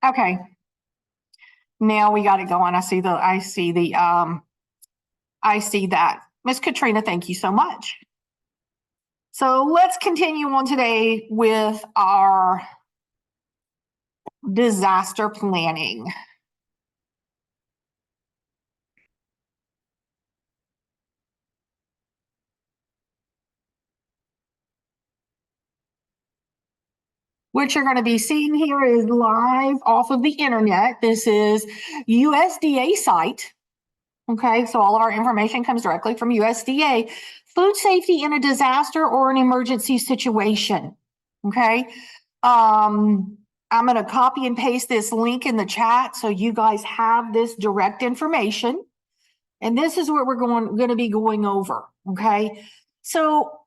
Okay. Now we got it going. I see that. Miss Katrina, thank you so much. So let's continue on today with our disaster planning. What you're going to be seeing here is live off of the internet. This is USDA site. Okay, so all of our information comes directly from USDA. Food safety in a disaster or an emergency situation. Okay, I'm going to copy and paste this link in the chat so you guys have this direct information. And this is what we're going to be going over. Okay, so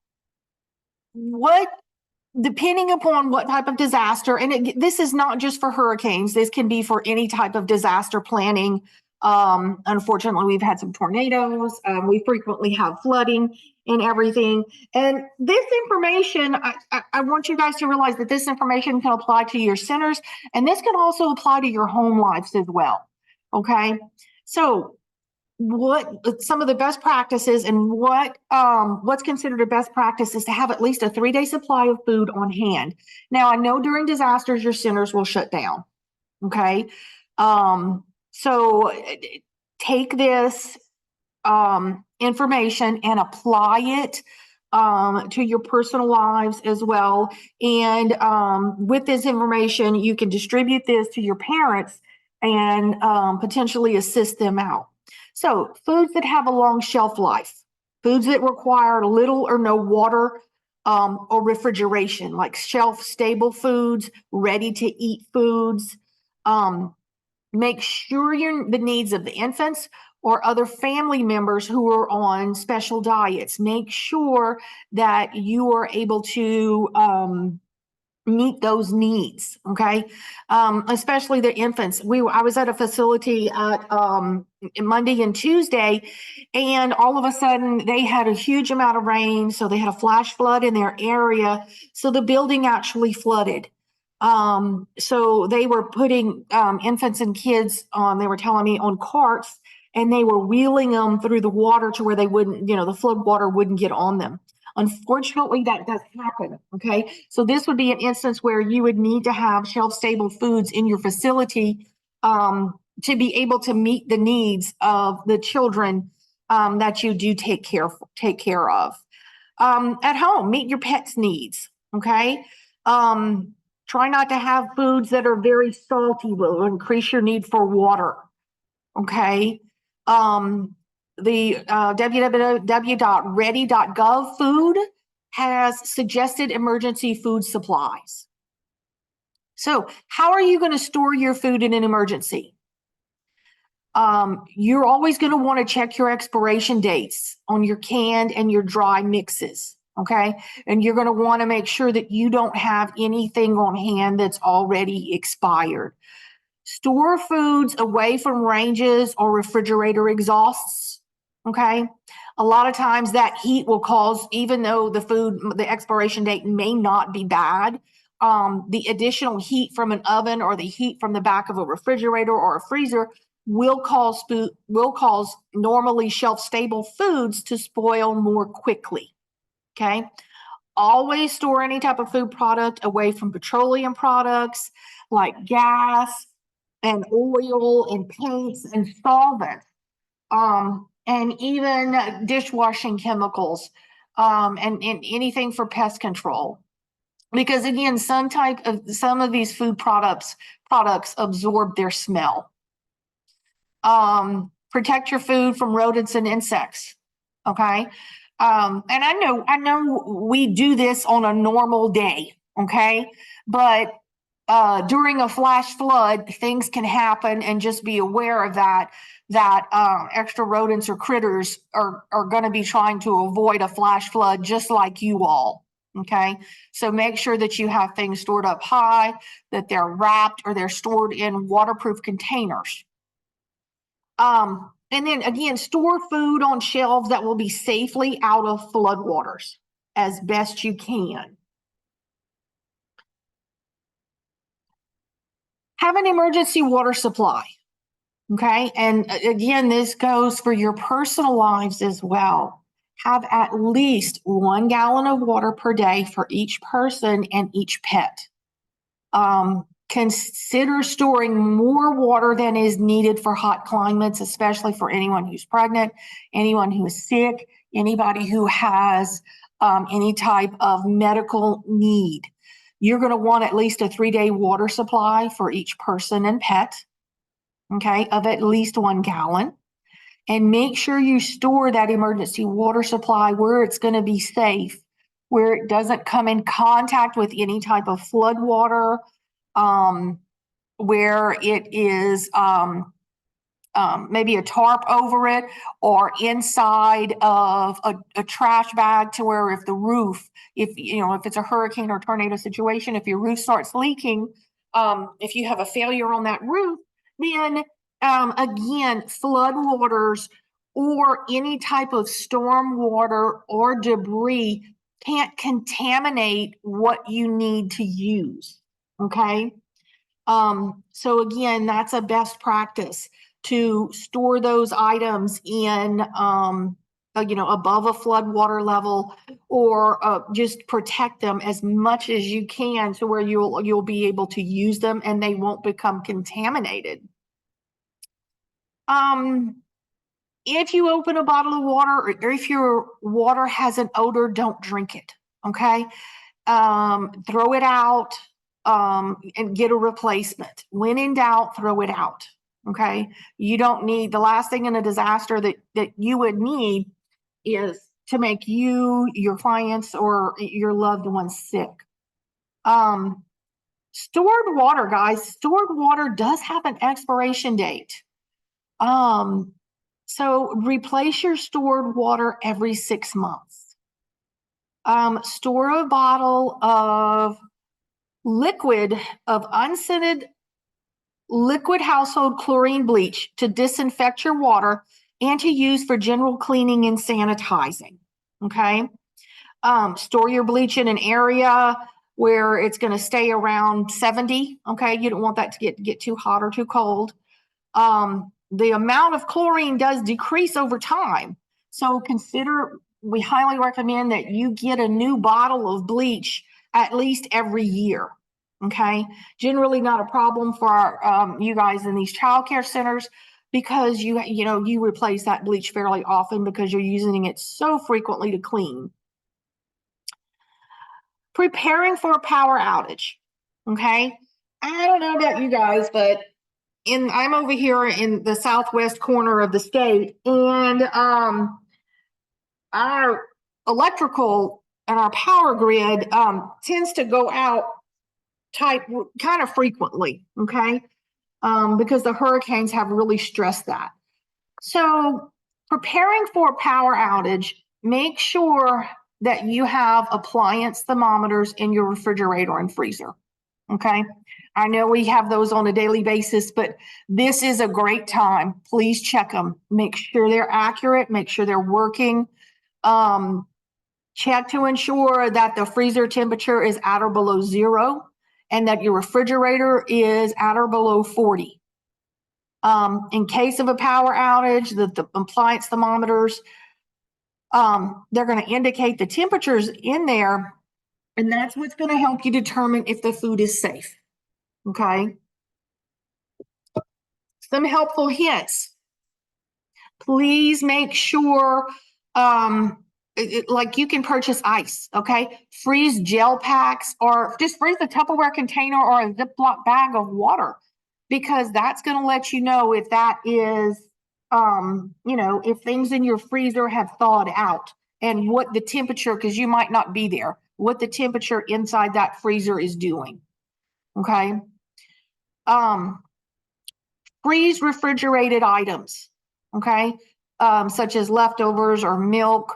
depending upon what type of disaster, and this is not just for hurricanes, this can be for any type of disaster planning. Unfortunately, we've had some tornadoes. We frequently have flooding and everything. And this information, I want you guys to realize that this information can apply to your centers, and this can also apply to your home lives as well. Okay, so what some of the best practices and what's considered a best practice is to have at least a 3-day supply of food on hand. Now, I know during disasters your centers will shut down. Okay, so take this information and apply it to your personal lives as well. And with this information, you can distribute this to your parents and potentially assist them out. So foods that have a long shelf life, foods that require little or no water or refrigeration, like shelf stable foods, ready to eat foods. Make sure the needs of the infants or other family members who are on special diets. Make sure that you are able to meet those needs, okay? Especially the infants. I was at a facility at Monday and Tuesday, and all of a sudden they had a huge amount of rain, so they had a flash flood in their area, so the building actually flooded. So they were putting infants and kids on, they were telling me, on carts, and they were wheeling them through the water to where they wouldn't, the flood water wouldn't get on them. Unfortunately, that does happen. Okay, so this would be an instance where you would need to have shelf-stable foods in your facility to be able to meet the needs of the children that you do take care of. At home, meet your pet's needs. Okay, try not to have foods that are very salty. Will increase your need for water. Okay. The www.ready.gov food has suggested emergency food supplies. So how are you going to store your food in an emergency? You're always going to want to check your expiration dates on your canned and your dry mixes. Okay. And you're going to want to make sure that you don't have anything on hand that's already expired. Store foods away from ranges or refrigerator exhausts. Okay. A lot of times that heat will cause, even though the expiration date may not be bad, the additional heat from an oven or the heat from the back of a refrigerator or a freezer will cause normally shelf-stable foods to spoil more quickly. Okay. Always store any type of food product away from petroleum products like gas and oil and paints and solvents, and even dishwashing chemicals, and anything for pest control. Because again, some of these food products absorb their smell. Protect your food from rodents and insects. Okay. And I know we do this on a normal day. Okay. But during a flash flood, things can happen, and just be aware of that extra rodents or critters are going to be trying to avoid a flash flood just like you all. Okay, so make sure that you have things stored up high, that they're wrapped or they're stored in waterproof containers. And then again, store food on shelves that will be safely out of floodwaters as best you can. Have an emergency water supply. Okay. And again, this goes for your personal lives as well. Have at least 1 gallon of water per day for each person and each pet. Consider storing more water than is needed for hot climates, especially for anyone who's pregnant, anyone who is sick, anybody who has any type of medical need. You're going to want at least a 3-day water supply for each person and pet, okay, of at least 1 gallon. And make sure you store that emergency water supply where it's going to be safe, where it doesn't come in contact with any type of flood water, where it is maybe a tarp over it or inside of a trash bag, to where if the roof, if it's a hurricane or tornado situation, if your roof starts leaking, if you have a failure on that roof, then again, flood waters or any type of storm water or debris can't contaminate what you need to use. Okay. So again, that's a best practice to store those items in, above a flood water level, or just protect them as much as you can to where you'll be able to use them and they won't become contaminated. If you open a bottle of water, or if your water has an odor, don't drink it. Okay. Throw it out, and get a replacement. When in doubt, throw it out. Okay. You don't need, the last thing in a disaster that you would need is to make you, your clients, or your loved ones sick. Stored water, guys, stored water does have an expiration date. So replace your stored water every 6 months. Store a bottle of unscented liquid household chlorine bleach to disinfect your water and to use for general cleaning and sanitizing. Okay. Store your bleach in an area where it's going to stay around 70. Okay. You don't want that to get too hot or too cold. The amount of chlorine does decrease over time. So we highly recommend that you get a new bottle of bleach at least every year. Okay. Generally not a problem for you guys in these childcare centers, because you replace that bleach fairly often because you're using it so frequently to clean. Preparing for a power outage. Okay. I don't know about you guys, but I'm over here in the southwest corner of the state, and our electrical and our power grid tends to go out kind of frequently, okay? Because the hurricanes have really stressed that. So preparing for a power outage, make sure that you have appliance thermometers in your refrigerator and freezer, okay? I know we have those on a daily basis, but this is a great time. Please check them. Make sure they're accurate. Make sure they're working. Check to ensure that the freezer temperature is at or below 0 and that your refrigerator is at or below 40. In case of a power outage, the appliance thermometers, they're going to indicate the temperatures in there, and that's what's going to help you determine if the food is safe. Okay. Some helpful hints. Please make sure, like you can purchase ice, okay? Freeze gel packs, or just freeze a Tupperware container or a Ziploc bag of water, because that's going to let you know if that is, if things in your freezer have thawed out and what the temperature, because you might not be there, what the temperature inside that freezer is doing, okay? Freeze refrigerated items, okay, such as leftovers or milk,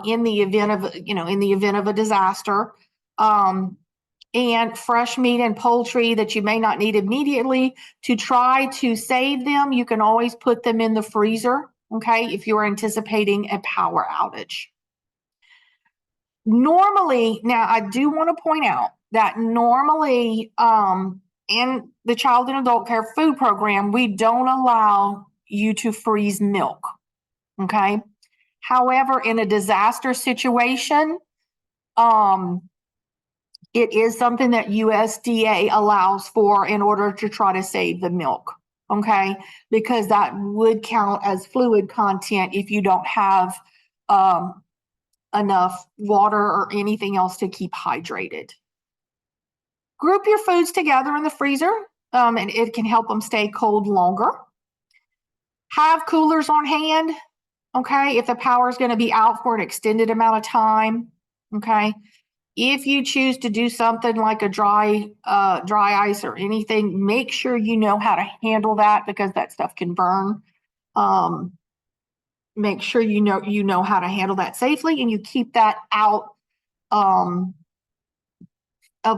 in the event of a disaster, and fresh meat and poultry that you may not need immediately. To try to save them, you can always put them in the freezer, okay, if you're anticipating a power outage. Normally, now I do want to point out that normally, in the child and adult care food program, we don't allow you to freeze milk. Okay. However, in a disaster situation, it is something that USDA allows for in order to try to save the milk. Okay. Because that would count as fluid content if you don't have enough water or anything else to keep hydrated. Group your foods together in the freezer, and it can help them stay cold longer. Have coolers on hand, okay, if the power is going to be out for an extended amount of time, okay. If you choose to do something like a dry ice or anything, make sure you know how to handle that because that stuff can burn. Make sure you know how to handle that safely, and you keep that out of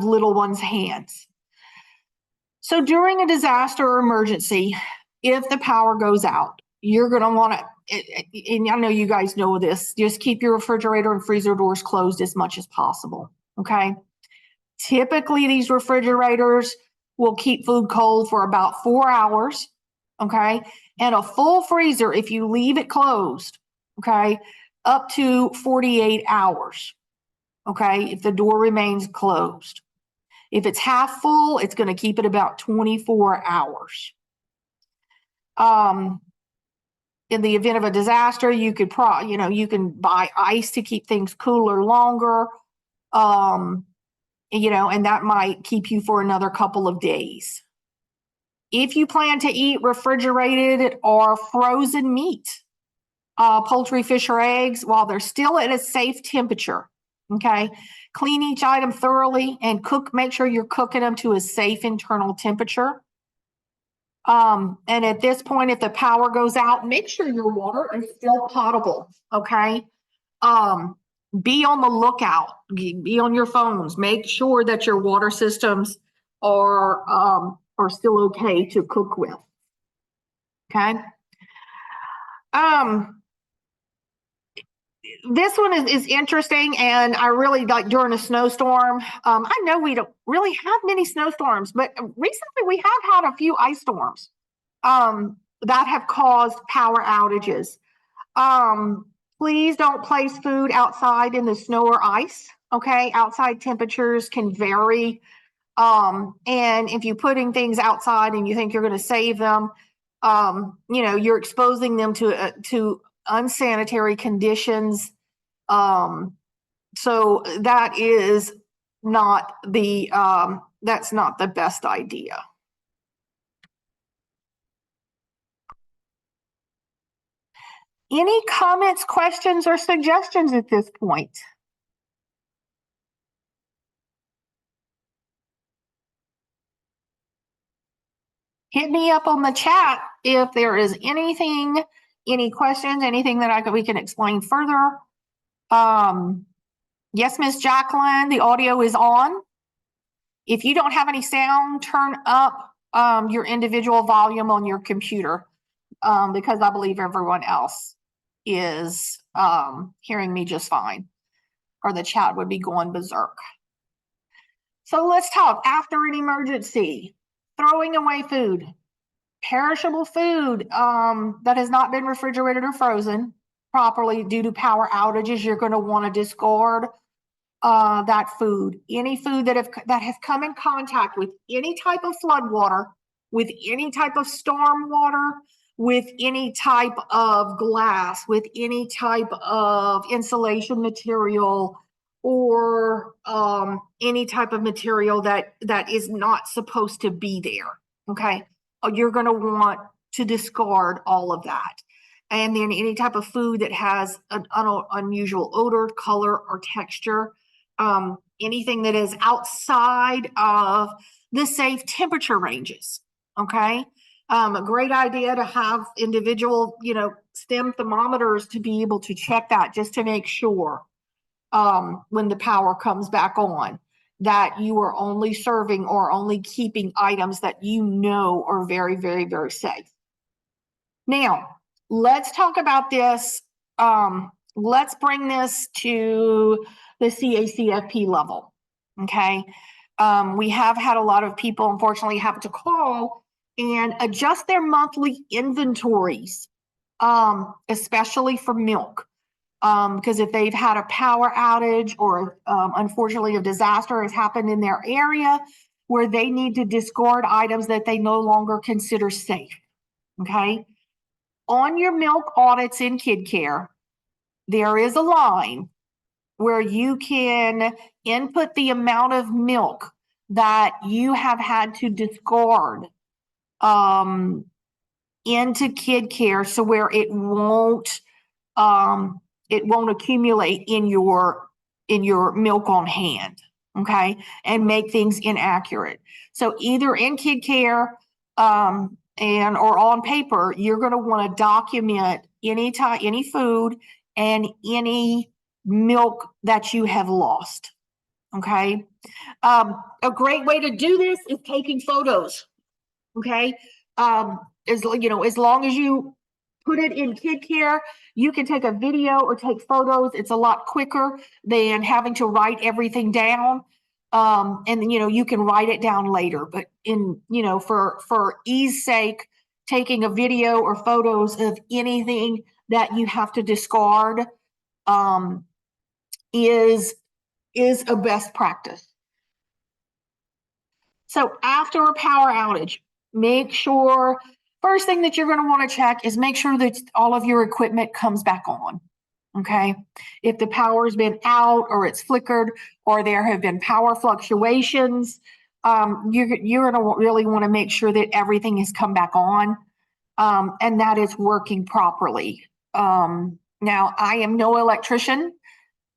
little ones' hands. So during a disaster or emergency, if the power goes out, you're going to want to, and I know you guys know this, just keep your refrigerator and freezer doors closed as much as possible. Okay. Typically, these refrigerators will keep food cold for about 4 hours. Okay. And a full freezer, if you leave it closed, okay, up to 48 hours. Okay. If the door remains closed. If it's half full, it's going to keep it about 24 hours. In the event of a disaster, you could you can buy ice to keep things cooler longer. And that might keep you for another couple of days. If you plan to eat refrigerated or frozen meat, poultry, fish, or eggs, while they're still at a safe temperature, okay, clean each item thoroughly and make sure you're cooking them to a safe internal temperature. And at this point, if the power goes out, make sure your water is still potable, okay? Be on the lookout, be on your phones, make sure that your water systems are still okay to cook with, okay? This one is interesting, and I really like during a snowstorm. I know we don't really have many snowstorms, but recently we have had a few ice storms that have caused power outages. Please don't place food outside in the snow or ice. Okay, outside temperatures can vary. And if you're putting things outside and you think you're going to save them, you're exposing them to unsanitary conditions. So that is not that's not the best idea. Any comments, questions, or suggestions at this point? Hit me up on the chat if there is anything, any questions, anything that we can explain further. Yes, Miss Jacqueline, the audio is on. If you don't have any sound, turn up your individual volume on your computer because I believe everyone else is hearing me just fine, or the chat would be going berserk. So let's talk after an emergency, throwing away food, perishable food that has not been refrigerated or frozen properly due to power outages. You're going to want to discard that food. Any food that have come in contact with any type of flood water, with any type of storm water, with any type of glass, with any type of insulation material, or any type of material that is not supposed to be there. Okay, you're going to want to discard all of that. And then any type of food that has an unusual odor, color, or texture, anything that is outside of the safe temperature ranges. Okay. A great idea to have individual, STEM thermometers to be able to check that just to make sure when the power comes back on that you are only serving or only keeping items that are very, very, very safe. Now, let's talk about this. Let's bring this to the CACFP level. Okay. We have had a lot of people, unfortunately, have to call and adjust their monthly inventories, especially for milk. Because if they've had a power outage or unfortunately a disaster has happened in their area where they need to discard items that they no longer consider safe. Okay. On your milk audits in Kid Care, there is a line where you can input the amount of milk that you have had to discard into Kid Care, so where it won't accumulate in your milk on hand, okay, and make things inaccurate. So either in Kid Care and or on paper, you're going to want to document any food and any milk that you have lost. Okay. A great way to do this is taking photos. Okay. As long as you put it in Kid Care, you can take a video or take photos. It's a lot quicker than having to write everything down. And you can write it down later, but for ease sake, taking a video or photos of anything that you have to discard is a best practice. So after a power outage, make sure first thing that you're going to want to check is make sure that all of your equipment comes back on. Okay. If the power's been out or it's flickered or there have been power fluctuations, you're going to really want to make sure that everything has come back on and that it's working properly. Now, I am no electrician.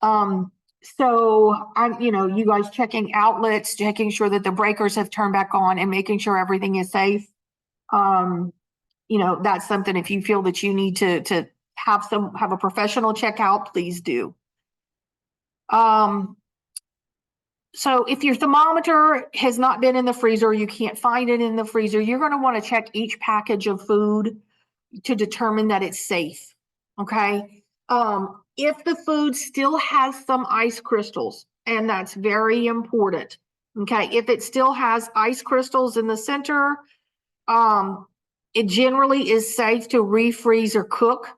So you guys checking outlets, checking sure that the breakers have turned back on and making sure everything is safe. That's something if you feel that you need to have a professional check out, please do. So if your thermometer has not been in the freezer, you can't find it in the freezer, you're going to want to check each package of food to determine that it's safe. Okay. If the food still has some ice crystals, and that's very important. Okay. If it still has ice crystals in the center, it generally is safe to refreeze or cook.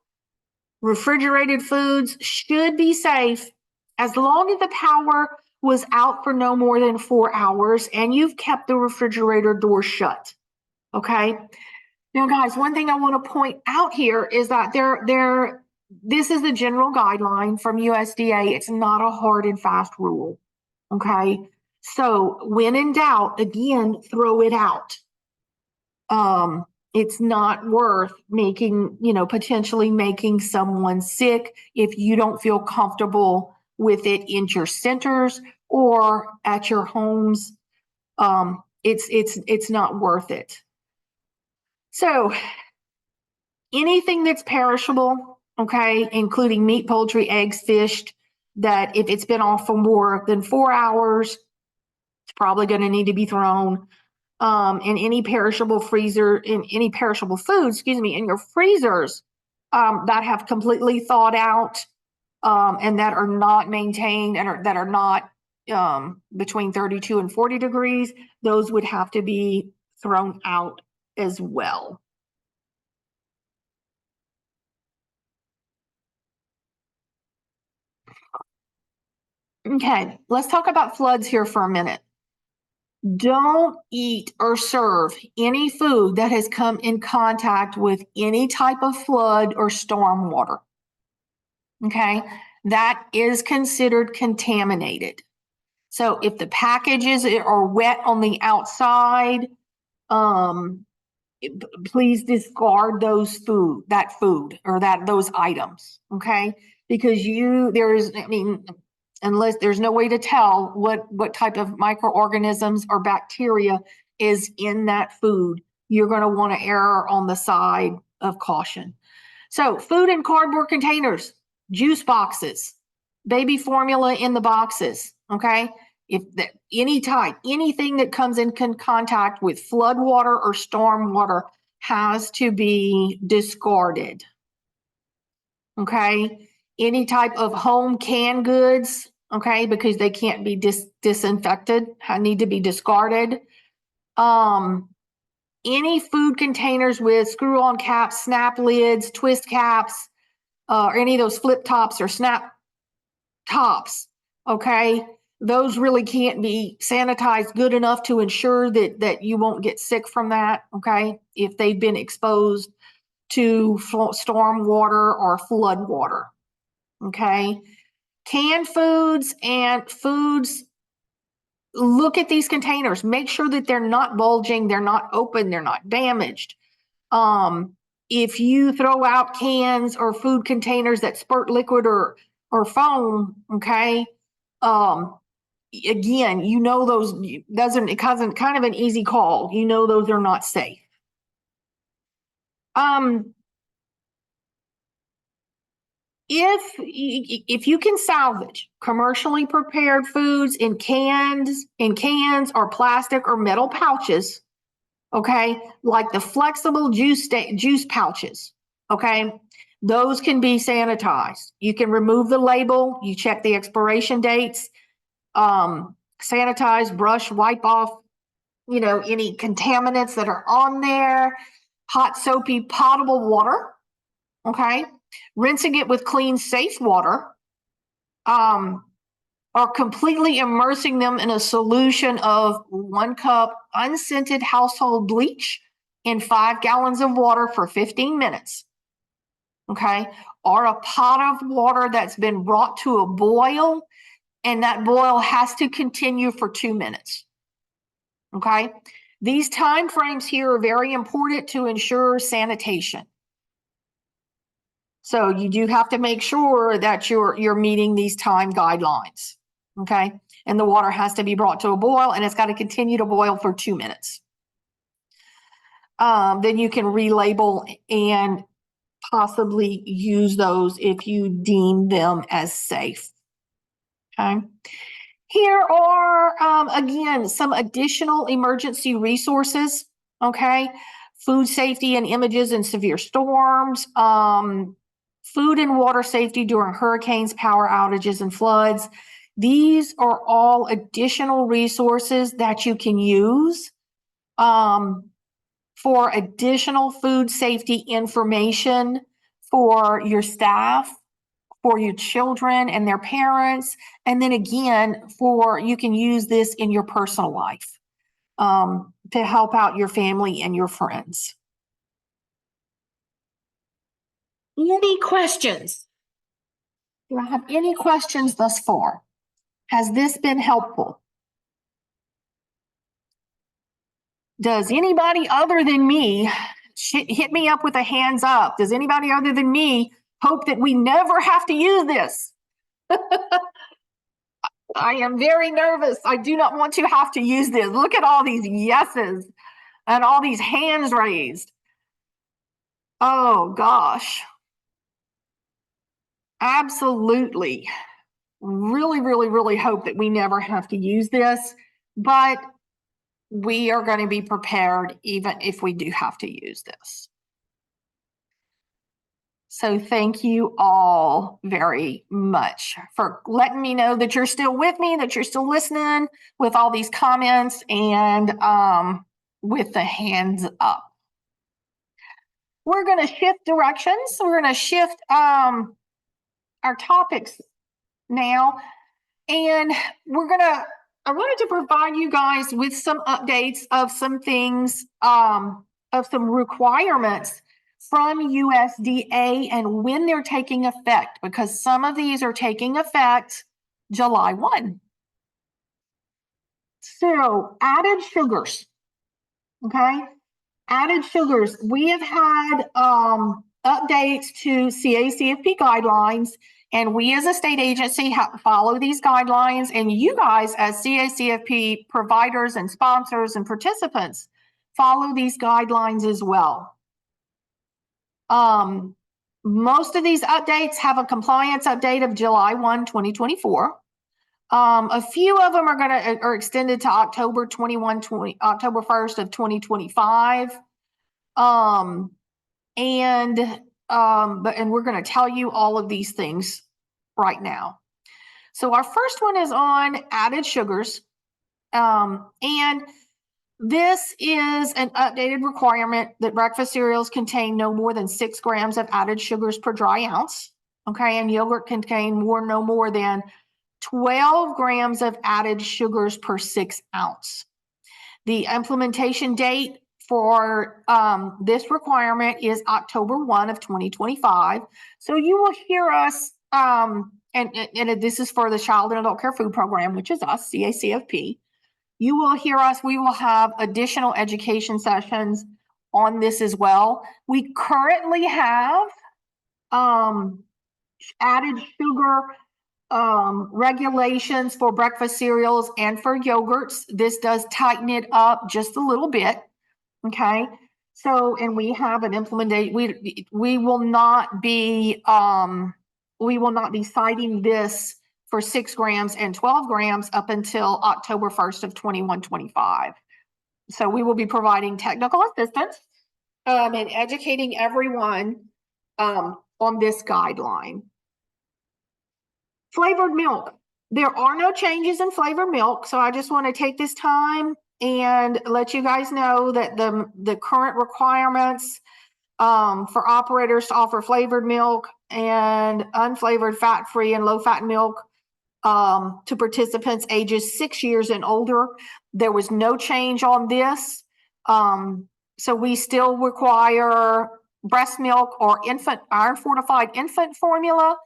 Refrigerated foods should be safe as long as the power was out for no more than 4 hours and you've kept the refrigerator door shut. Okay. Now, guys, one thing I want to point out here is that this is the general guideline from USDA. It's not a hard and fast rule. Okay. So when in doubt, again, throw it out. It's not worth potentially making someone sick if you don't feel comfortable with it in your centers or at your homes. It's not worth it. So anything that's perishable, okay, including meat, poultry, eggs, fish, that if it's been off for more than 4 hours, it's probably going to need to be thrown. And any perishable foods, in your freezers that have completely thawed out and that are not maintained and that are not between 32 and 40 degrees, those would have to be thrown out as well. Okay, let's talk about floods here for a minute. Don't eat or serve any food that has come in contact with any type of flood or storm water. Okay, that is considered contaminated. So if the packages are wet on the outside, please discard those food or those items. Okay, because unless there's no way to tell what type of microorganisms or bacteria is in that food, you're going to want to err on the side of caution. So food in cardboard containers, juice boxes, baby formula in the boxes, okay? Anything that comes in contact with flood water or storm water has to be discarded, okay? Any type of home canned goods, okay, because they can't be disinfected, need to be discarded. Any food containers with screw-on caps, snap lids, twist caps, or any of those flip tops or snap tops, okay, those really can't be sanitized good enough to ensure that you won't get sick from that, okay, if they've been exposed to storm water or flood water, okay. Canned foods and foods, look at these containers, make sure that they're not bulging, they're not open, they're not damaged. If you throw out cans or food containers that spurt liquid or foam, okay, again, you know those it doesn't kind of an easy call. You know those are not safe. If you can salvage commercially prepared foods in cans or plastic or metal pouches, okay, like the flexible juice pouches, okay, those can be sanitized. You can remove the label, you check the expiration dates, sanitize, brush, wipe off, any contaminants that are on there. Hot, soapy, potable water, okay, rinsing it with clean, safe water, or completely immersing them in a solution of 1 cup unscented household bleach in 5 gallons of water for 15 minutes, okay, or a pot of water that's been brought to a boil, and that boil has to continue for 2 minutes, okay. These time frames here are very important to ensure sanitation. So you do have to make sure that you're meeting these time guidelines, okay? And the water has to be brought to a boil, and it's got to continue to boil for 2 minutes. Then you can relabel and possibly use those if you deem them as safe, okay? Here are, again, some additional emergency resources, okay? Food safety and images in severe storms, food and water safety during hurricanes, power outages, and floods. These are all additional resources that you can use for additional food safety information for your staff, for your children and their parents. And then again, you can use this in your personal life to help out your family and your friends. Any questions? Do I have any questions thus far? Has this been helpful? Does anybody other than me, hit me up with a hands up, does anybody other than me hope that we never have to use this? I am very nervous. I do not want to have to use this. Look at all these yeses and all these hands raised. Oh gosh. Absolutely. Really, really, really hope that we never have to use this, but we are going to be prepared even if we do have to use this. So thank you all very much for letting me know that you're still with me, that you're still listening with all these comments and with the hands up. We're going to shift directions. We're going to shift our topics now. And I wanted to provide you guys with some updates of some things, of some requirements from USDA and when they're taking effect, because some of these are taking effect July 1. So added sugars, okay? Added sugars. We have had updates to CACFP guidelines, and we as a state agency follow these guidelines, and you guys as CACFP providers and sponsors and participants follow these guidelines as well. Most of these updates have a compliance update of July 1, 2024. A few of them are extended to October 1st of 2025. And we're going to tell you all of these things right now. So our first one is on added sugars. And this is an updated requirement that breakfast cereals contain no more than 6 grams of added sugars per dry ounce. Okay, and yogurt contain no more than 12 grams of added sugars per 6 ounce. The implementation date for this requirement is October 1 of 2025. So you will hear us, and this is for the Child and Adult Care Food Program, which is us, CACFP. You will hear us. We will have additional education sessions on this as well. We currently have added sugar regulations for breakfast cereals and for yogurts. This does tighten it up just a little bit. Okay. So, and we have an implementation. We will not be citing this for 6 grams and 12 grams up until October 1st of 21-25. So we will be providing technical assistance and educating everyone on this guideline. Flavored milk. There are no changes in flavored milk. So I just want to take this time and let you guys know that the current requirements for operators to offer flavored milk and unflavored fat-free and low-fat milk to participants ages 6 years and older. There was no change on this. So we still require breast milk or iron fortified infant formula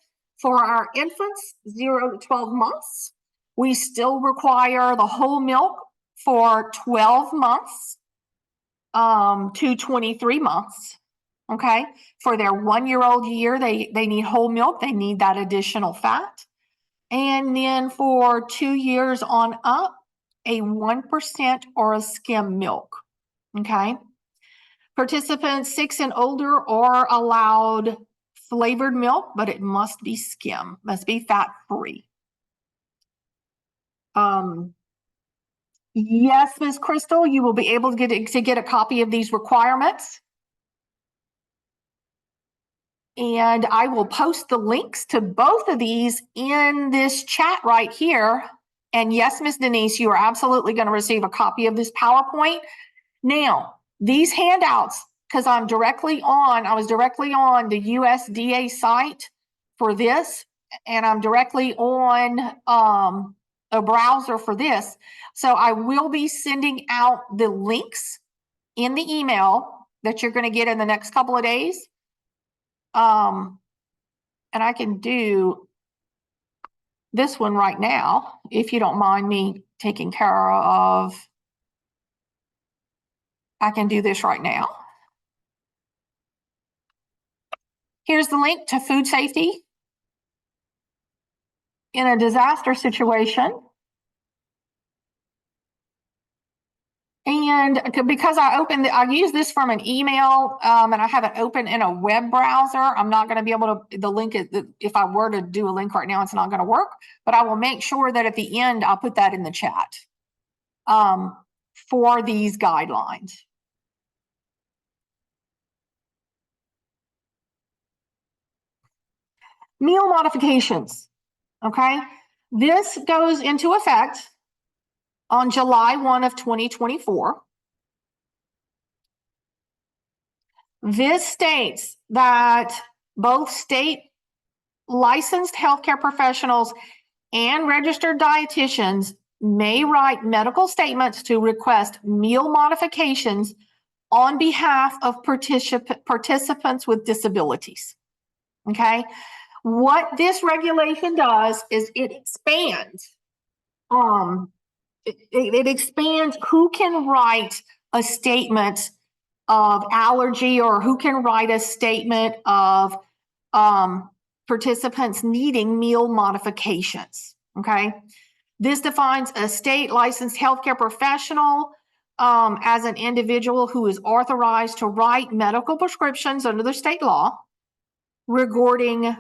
for our infants 0 to 12 months. We still require the whole milk for 12 months to 23 months. Okay. For their 1-year-old year, they need whole milk. They need that additional fat. And then for 2 years on up, a 1% or a skim milk. Okay. Participants 6 and older are allowed flavored milk, but it must be skim, must be fat-free. Yes, Ms. Crystal, you will be able to get a copy of these requirements. And I will post the links to both of these in this chat right here. And yes, Ms. Denise, you are absolutely going to receive a copy of this PowerPoint. Now, these handouts, because I was directly on the USDA site for this, and I'm directly on a browser for this. So I will be sending out the links in the email that you're going to get in the next couple of days. And I can do this one right now, if you don't mind me taking care of. I can do this right now. Here's the link to food safety in a disaster situation. And because I use this from an email and I have it open in a web browser, I'm not going to be able to, the link, if I were to do a link right now, it's not going to work, but I will make sure that at the end, I'll put that in the chat for these guidelines. Meal modifications, okay? This goes into effect on July 1 of 2024. This states that both state licensed healthcare professionals and registered dietitians may write medical statements to request meal modifications on behalf of participants with disabilities, okay? What this regulation does is it expands it expands who can write a statement of allergy or who can write a statement of participants needing meal modifications, okay? This defines a state licensed healthcare professional as an individual who is authorized to write medical prescriptions under the state law regarding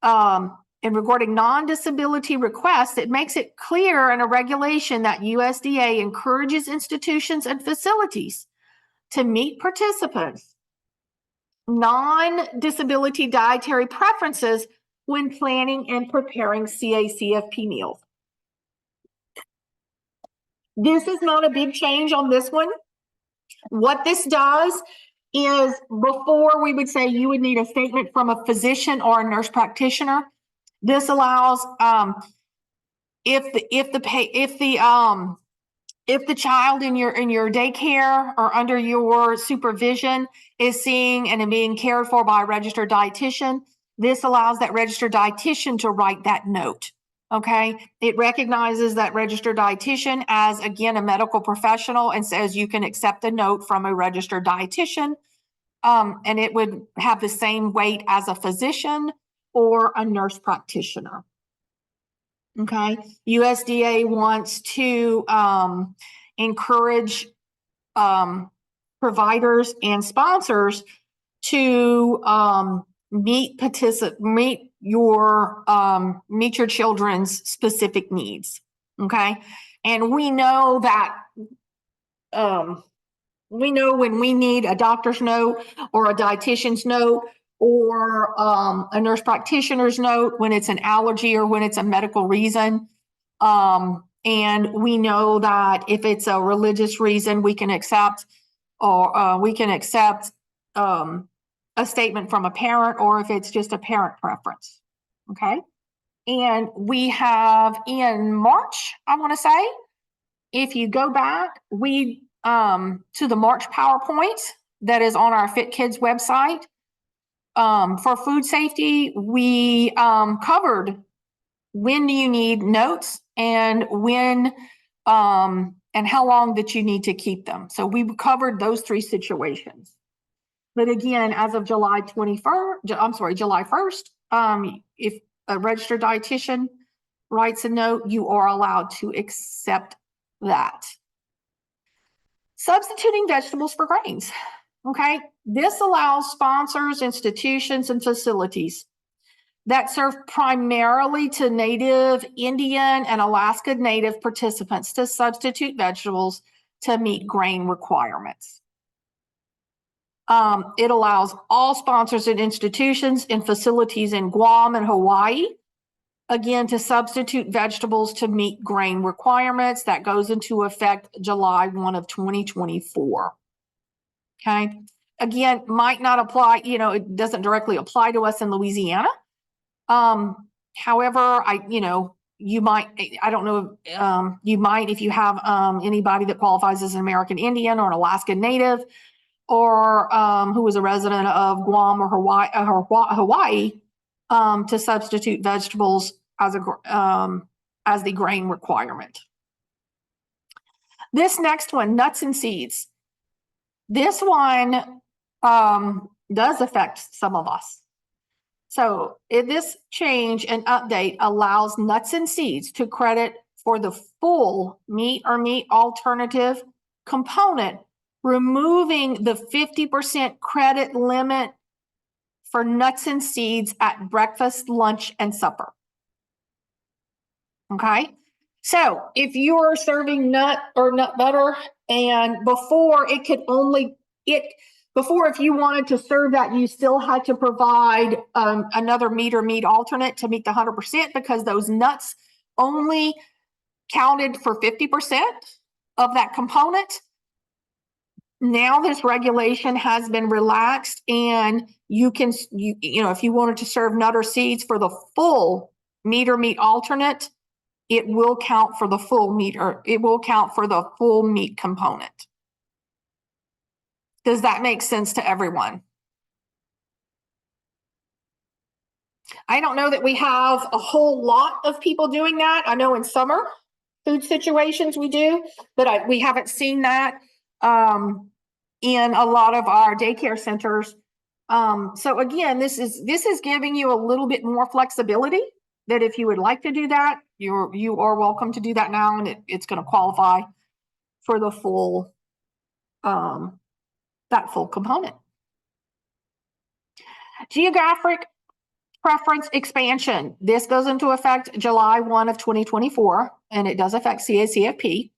non-disability requests. It makes it clear in a regulation that USDA encourages institutions and facilities to meet participants' non-disability dietary preferences when planning and preparing CACFP meals. This is not a big change on this one. What this does is, before we would say you would need a statement from a physician or a nurse practitioner. This allows if the child in your daycare or under your supervision is seeing and being cared for by a registered dietitian, this allows that registered dietitian to write that note. Okay, it recognizes that registered dietitian as, again, a medical professional, and says you can accept a note from a registered dietitian, and it would have the same weight as a physician or a nurse practitioner. Okay, USDA wants to encourage providers and sponsors to meet your children's specific needs. Okay, and we know that when we need a doctor's note or a dietitian's note or a nurse practitioner's note when it's an allergy or when it's a medical reason. And we know that if it's a religious reason, we can accept a statement from a parent, or if it's just a parent preference. Okay. And we have in March, I want to say, if you go back, to the March PowerPoint that is on our Fit Kids website, for food safety, we covered when do you need notes and when and how long that you need to keep them. So we covered those three situations. But again, as of July 1st, if a registered dietitian writes a note, you are allowed to accept that. Substituting vegetables for grains. Okay, this allows sponsors, institutions, and facilities that serve primarily to Native, Indian, and Alaska Native participants to substitute vegetables to meet grain requirements. It allows all sponsors and institutions and facilities in Guam and Hawaii, again, to substitute vegetables to meet grain requirements. That goes into effect July 1 of 2024. Okay. Again, might not apply, it doesn't directly apply to us in Louisiana. However, you might, I don't know, you might, if you have anybody that qualifies as an American Indian or an Alaska Native, or who is a resident of Guam or Hawaii, to substitute vegetables as the grain requirement. This next one, nuts and seeds. This one does affect some of us. So this change and update allows nuts and seeds to credit for the full meat or meat alternative component, removing the 50% credit limit for nuts and seeds at breakfast, lunch, and supper. Okay, so if you are serving nut or nut butter, and before if you wanted to serve that, you still had to provide another meat or meat alternate to meet the 100%, because those nuts only counted for 50% of that component. Now this regulation has been relaxed, and you can, if you wanted to serve nut or seeds for the full meat or meat alternate, it will count for the full meat, or it will count for the full meat component. Does that make sense to everyone? I don't know that we have a whole lot of people doing that. I know in summer food situations we do, but we haven't seen that in a lot of our daycare centers. So again, this is giving you a little bit more flexibility, that if you would like to do that, you are welcome to do that now, and it's going to qualify for the full that full component. Geographic preference expansion. This goes into effect July 1 of 2024, and it does affect CACFP.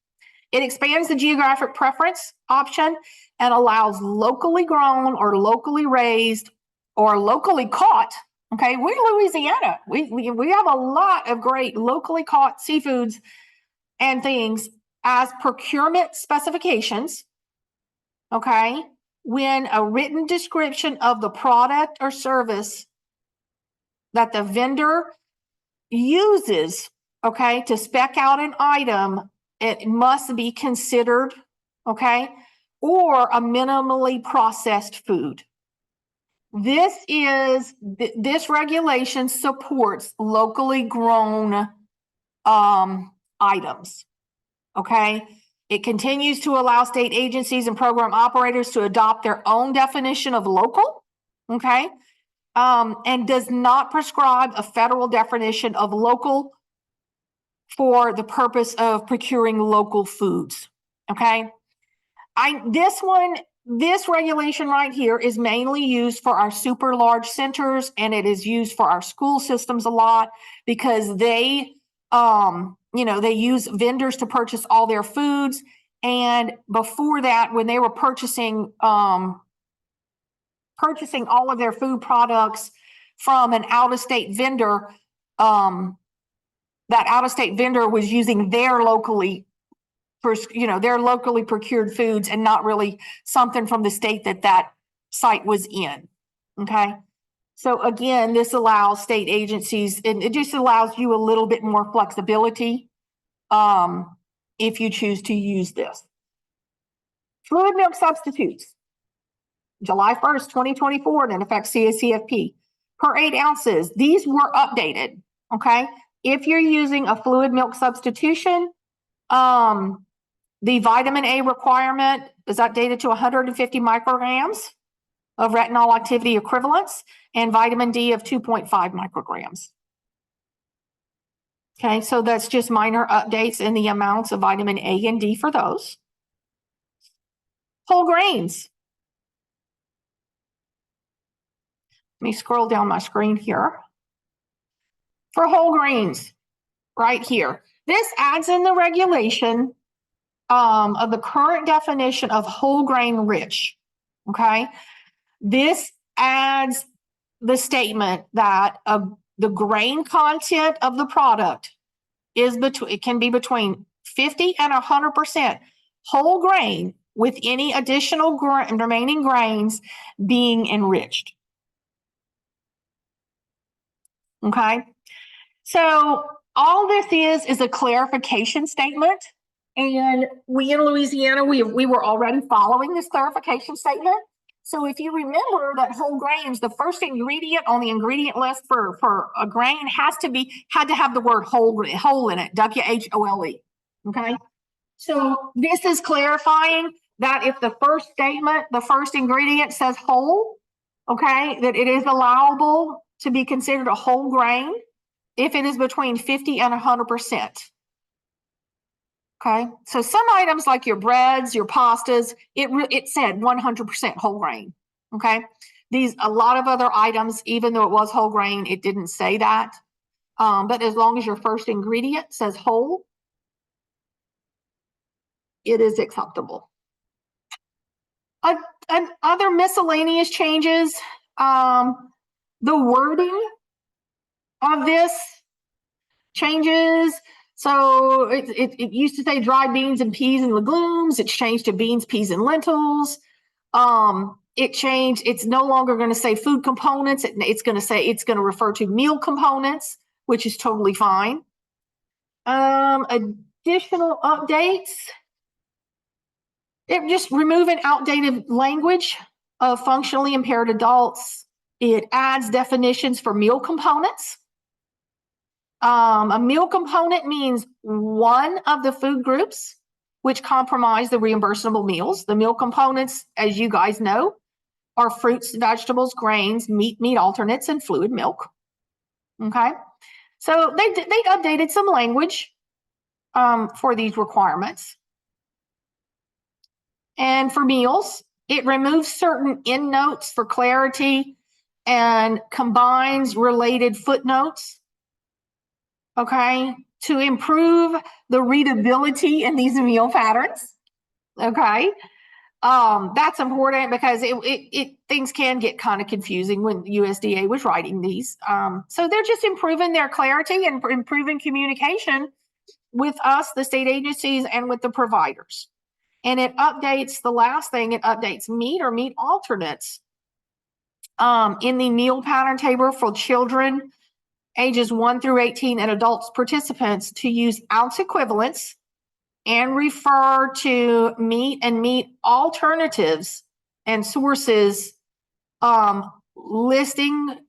It expands the geographic preference option and allows locally grown or locally raised or locally caught, Okay, we're Louisiana. We have a lot of great locally caught seafoods and things as procurement specifications. Okay, when a written description of the product or service that the vendor uses, okay, to spec out an item, it must be considered, okay, or a minimally processed food. This regulation supports locally grown items, okay? It continues to allow state agencies and program operators to adopt their own definition of local, okay? And does not prescribe a federal definition of local for the purpose of procuring local foods, okay? This regulation right here is mainly used for our super large centers, and it is used for our school systems a lot because they use vendors to purchase all their foods. And before that, when they were purchasing all of their food products from an out-of-state vendor, that out-of-state vendor was using their locally procured foods and not really something from the state that site was in. Okay. So again, this allows state agencies, and it just allows you a little bit more flexibility if you choose to use this. Fluid milk substitutes, July 1st, 2024, and it affects CACFP. Per 8 ounces, these were updated. Okay. If you're using a fluid milk substitution, the vitamin A requirement is updated to 150 micrograms of retinol activity equivalents and vitamin D of 2.5 micrograms. Okay, so that's just minor updates in the amounts of vitamin A and D for those. Whole grains. Let me scroll down my screen here. For whole grains, right here. This adds in the regulation of the current definition of whole grain rich. Okay, this adds the statement that the grain content of the product it can be between 50 and 100% whole grain, with any additional remaining grains being enriched. Okay, so all this is a clarification statement. And we in Louisiana, we were already following this clarification statement. So if you remember that whole grains, the first ingredient on the ingredient list for a grain had to have the word whole in it, WHOLE. Okay. So this is clarifying that if the first statement, the first ingredient says whole, okay, that it is allowable to be considered a whole grain if it is between 50 and 100%. Okay, so some items like your breads, your pastas, it said 100% whole grain. Okay, a lot of other items, even though it was whole grain, it didn't say that. But as long as your first ingredient says whole, it is acceptable. Other miscellaneous changes, the wording of this changes. So it used to say dried beans and peas and legumes. It's changed to beans, peas, and lentils. It changed. It's no longer going to say food components. It's going to refer to meal components, which is totally fine. Additional updates. It just removing outdated language of functionally impaired adults. It adds definitions for meal components. A meal component means one of the food groups which comprise the reimbursable meals. The meal components, as you guys know, are fruits, vegetables, grains, meat alternates, and fluid milk. Okay, so they updated some language for these requirements. And for meals, it removes certain endnotes for clarity and combines related footnotes. Okay, to improve the readability in these meal patterns. Okay, That's important because things can get kind of confusing when USDA was writing these. So they're just improving their clarity and improving communication with us, the state agencies, and with the providers. And it updates, the last thing, it updates meat or meat alternates in the meal pattern table for children ages 1 through 18 and adults participants to use ounce equivalents and refer to meat and meat alternatives and sources, listing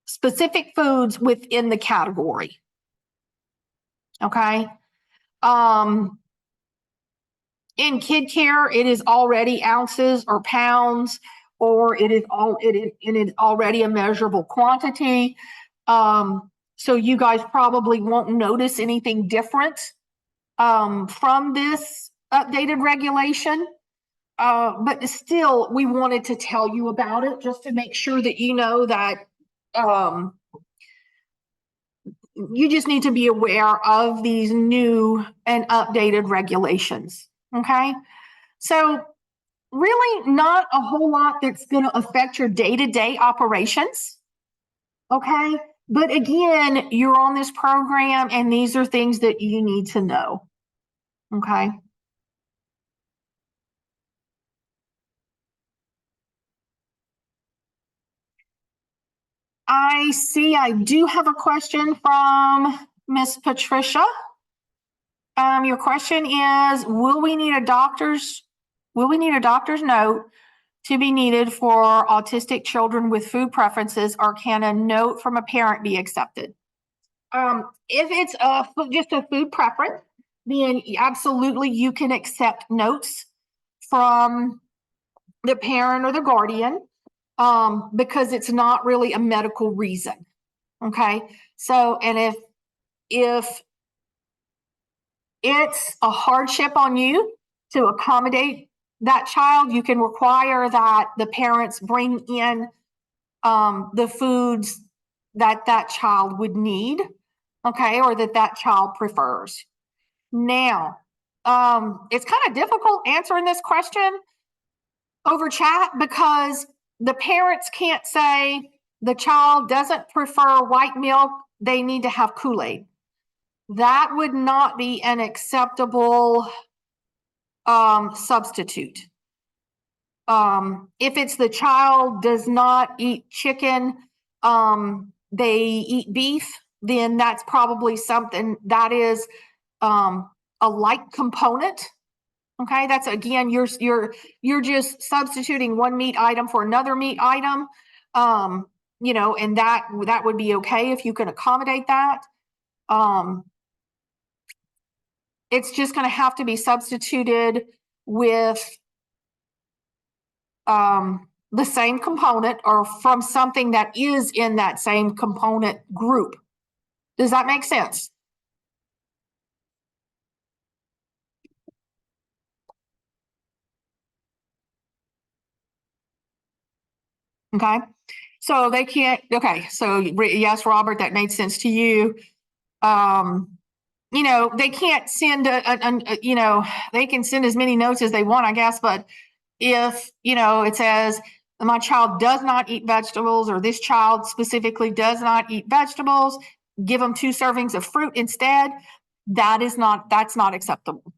specific foods within the category. Okay. In kid care, it is already ounces or pounds, or it is already a measurable quantity. So you guys probably won't notice anything different from this updated regulation. But still, we wanted to tell you about it just to make sure that you know that you just need to be aware of these new and updated regulations. Okay. So really not a whole lot that's going to affect your day-to-day operations. Okay. But again, you're on this program and these are things that you need to know. Okay. I see I do have a question from Miss Patricia. Your question is, will we need a doctor's note to be needed for autistic children with food preferences, or can a note from a parent be accepted? If it's just a food preference, then absolutely you can accept notes from the parent or the guardian, because it's not really a medical reason. Okay. So, and if it's a hardship on you to accommodate that child, you can require that the parents bring in the foods that that child would need, okay, or that child prefers. Now, it's kind of difficult answering this question over chat because the parents can't say the child doesn't prefer white milk, they need to have Kool-Aid. That would not be an acceptable substitute. If it's the child does not eat chicken, they eat beef, then that's probably something that is a like component. Okay, that's again, you're just substituting one meat item for another meat item. And that would be okay if you can accommodate that. It's just going to have to be substituted with the same component or from something that is in that same component group. Does that make sense? Okay. So they can't, okay. So yes, Robert, that made sense to you. They can't send they can send as many notes as they want, I guess, but if, it says my child does not eat vegetables, or this child specifically does not eat vegetables, give them 2 servings of fruit instead. That's not acceptable.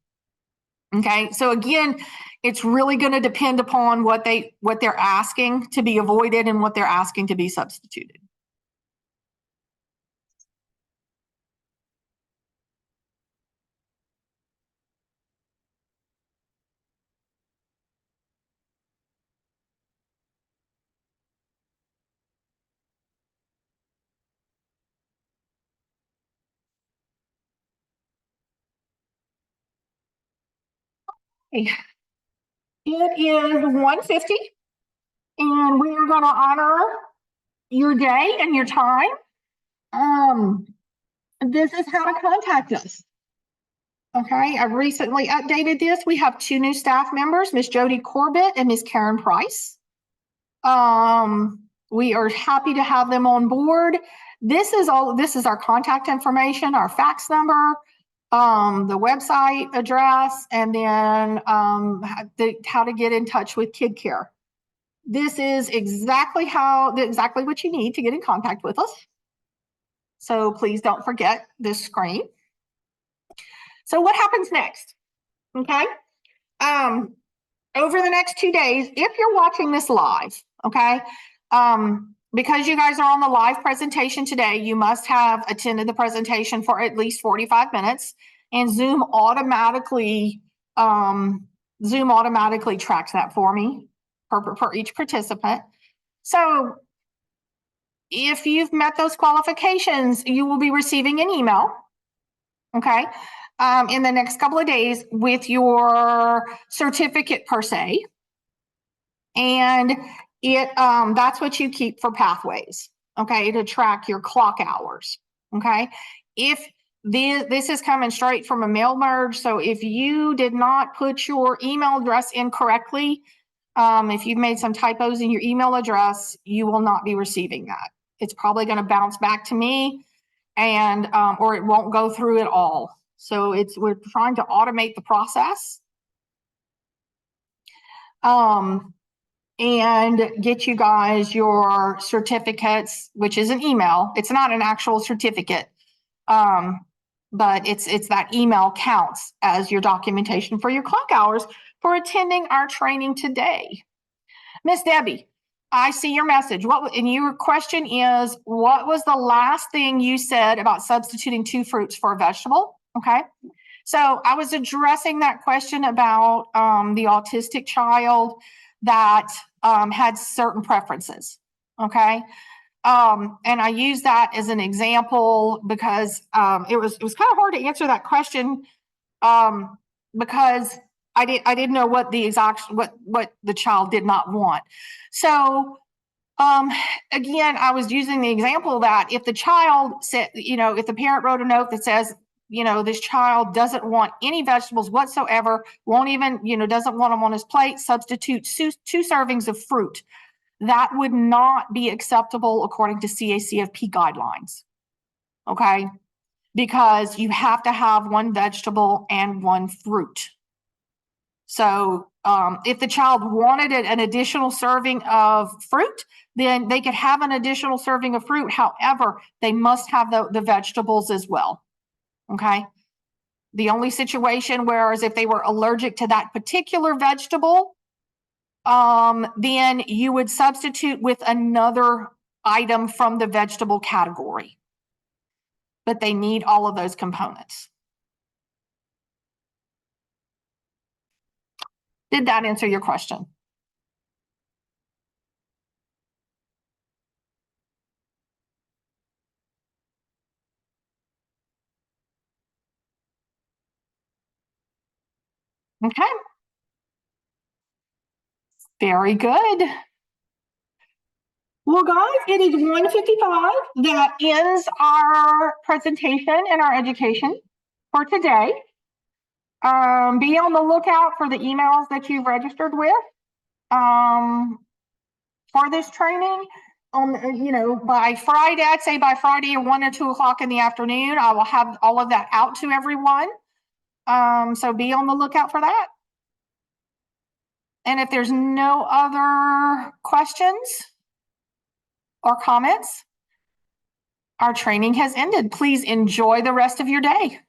Okay. So again, it's really going to depend upon what they're asking to be avoided and what they're asking to be substituted. It is 1:50, and we are going to honor your day and your time. This is how to contact us. Okay, I've recently updated this. We have 2 new staff members, Miss Jody Corbett and Miss Karen Price. We are happy to have them on board. This is our contact information, our fax number. the website address, and then how to get in touch with Kid Care. This is exactly what you need to get in contact with us. So please don't forget this screen. So what happens next? Okay. Over the next 2 days, if you're watching this live, okay, because you guys are on the live presentation today, you must have attended the presentation for at least 45 minutes, and Zoom automatically tracks that for me for each participant. So if you've met those qualifications, you will be receiving an email, okay, in the next couple of days with your certificate per se. And that's what you keep for Pathways, okay, to track your clock hours, okay? If this is coming straight from a mail merge, so if you did not put your email address in correctly, if you've made some typos in your email address, you will not be receiving that. It's probably going to bounce back to me, and or it won't go through at all. So we're trying to automate the process. And get you guys your certificates, which is an email. It's not an actual certificate, but it's that email counts as your documentation for your clock hours for attending our training today. Miss Debbie, I see your message. And your question is, what was the last thing you said about substituting 2 fruits for a vegetable? Okay. So I was addressing that question about the autistic child that had certain preferences, okay? And I use that as an example because it was kind of hard to answer that question because I didn't know what the child did not want. So again, I was using the example that if the child said, if the parent wrote a note that says, this child doesn't want any vegetables whatsoever, won't even, doesn't want them on his plate, substitute 2 servings of fruit. That would not be acceptable according to CACFP guidelines, okay? Because you have to have 1 vegetable and 1 fruit. So if the child wanted an additional serving of fruit, then they could have an additional serving of fruit. However, they must have the vegetables as well. Okay. The only situation, whereas if they were allergic to that particular vegetable, then you would substitute with another item from the vegetable category. But they need all of those components. Did that answer your question? Okay. Very good. Well, guys, it is 1:55. That ends our presentation and our education for today. Be on the lookout for the emails that you've registered with for this training. By Friday, I'd say by Friday at 1 or 2 o'clock in the afternoon, I will have all of that out to everyone. So be on the lookout for that. And if there's no other questions or comments, our training has ended. Please enjoy the rest of your day.